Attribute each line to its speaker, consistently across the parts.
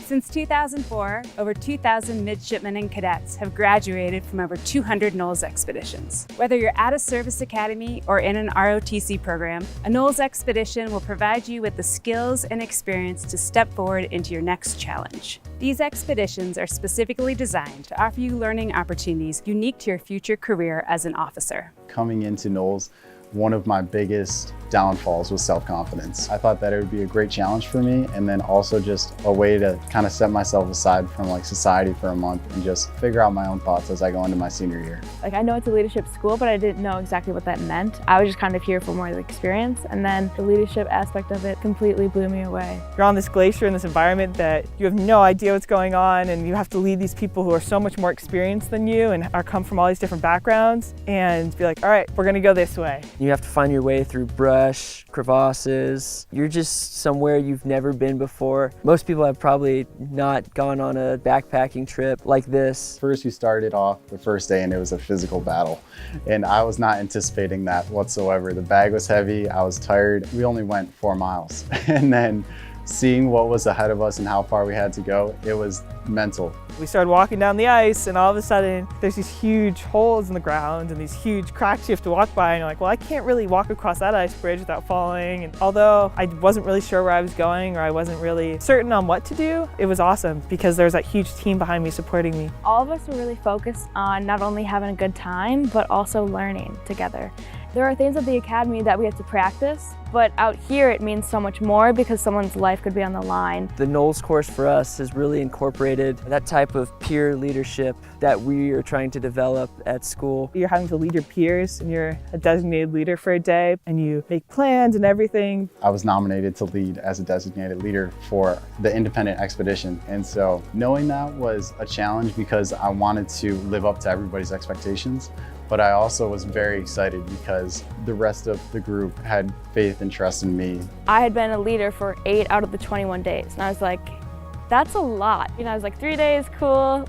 Speaker 1: Since 2004, over 2,000 midshipmen and cadets have graduated from over 200 NOLS expeditions. Whether you're at a service academy or in an ROTC program, a NOLS expedition will provide you with the skills and experience to step forward into your next challenge. These expeditions are specifically designed to offer you learning opportunities unique to your future career as an officer.
Speaker 2: Coming into NOLS, one of my biggest downfalls was self-confidence. I thought that it would be a great challenge for me, and then also just a way to kind of set myself aside from society for a month and just figure out my own thoughts as I go into my senior year.
Speaker 3: I know it's a leadership school, but I didn't know exactly what that meant. I was just kind of here for more of the experience, and then the leadership aspect of it completely blew me away.
Speaker 4: You're on this glacier in this environment that you have no idea what's going on, and you have to lead these people who are so much more experienced than you and come from all these different backgrounds, and be like, all right, we're gonna go this way.
Speaker 5: You have to find your way through brush, crevasses. You're just somewhere you've never been before. Most people have probably not gone on a backpacking trip like this.
Speaker 2: First, we started off the first day and it was a physical battle. And I was not anticipating that whatsoever. The bag was heavy, I was tired. We only went 4 miles. And then seeing what was ahead of us and how far we had to go, it was mental.
Speaker 4: We started walking down the ice, and all of a sudden there's these huge holes in the ground and these huge cracks you have to walk by, and you're like, well, I can't really walk across that ice bridge without falling. And although I wasn't really sure where I was going, or I wasn't really certain on what to do, it was awesome because there was that huge team behind me supporting me.
Speaker 3: All of us were really focused on not only having a good time, but also learning together. There are things at the academy that we have to practice, but out here it means so much more because someone's life could be on the line.
Speaker 5: The NOLS course for us has really incorporated that type of peer leadership that we are trying to develop at school.
Speaker 4: You're having to lead your peers, and you're a designated leader for a day, and you make plans and everything.
Speaker 2: I was nominated to lead as a designated leader for the independent expedition. And so knowing that was a challenge because I wanted to live up to everybody's expectations. But I also was very excited because the rest of the group had faith and trust in me.
Speaker 3: I had been a leader for 8 out of the 21 days, and I was like, that's a lot. I was like, 3 days, cool,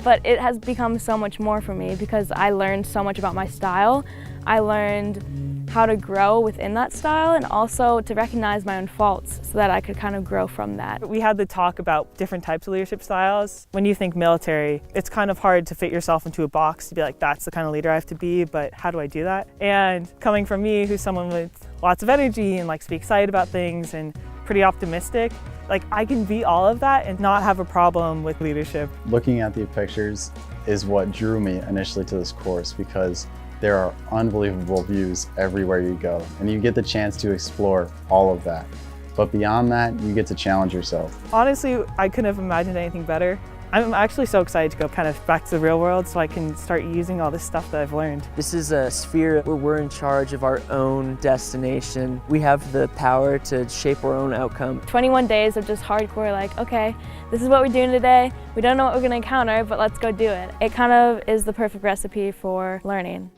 Speaker 3: but it has become so much more for me because I learned so much about my style. I learned how to grow within that style and also to recognize my own faults so that I could kind of grow from that.
Speaker 4: We had the talk about different types of leadership styles. When you think military, it's kind of hard to fit yourself into a box to be like, that's the kind of leader I have to be, but how do I do that? And coming from me, who's someone with lots of energy and likes to be excited about things and pretty optimistic, I can be all of that and not have a problem with leadership.
Speaker 2: Looking at the pictures is what drew me initially to this course because there are unbelievable views everywhere you go, and you get the chance to explore all of that. But beyond that, you get to challenge yourself.
Speaker 4: Honestly, I couldn't have imagined anything better. I'm actually so excited to go kind of back to the real world so I can start using all this stuff that I've learned.
Speaker 5: This is a sphere where we're in charge of our own destination. We have the power to shape our own outcome.
Speaker 3: 21 days of just hardcore, okay, this is what we're doing today. We don't know what we're going to encounter, but let's go do it. It kind of is the perfect recipe for learning.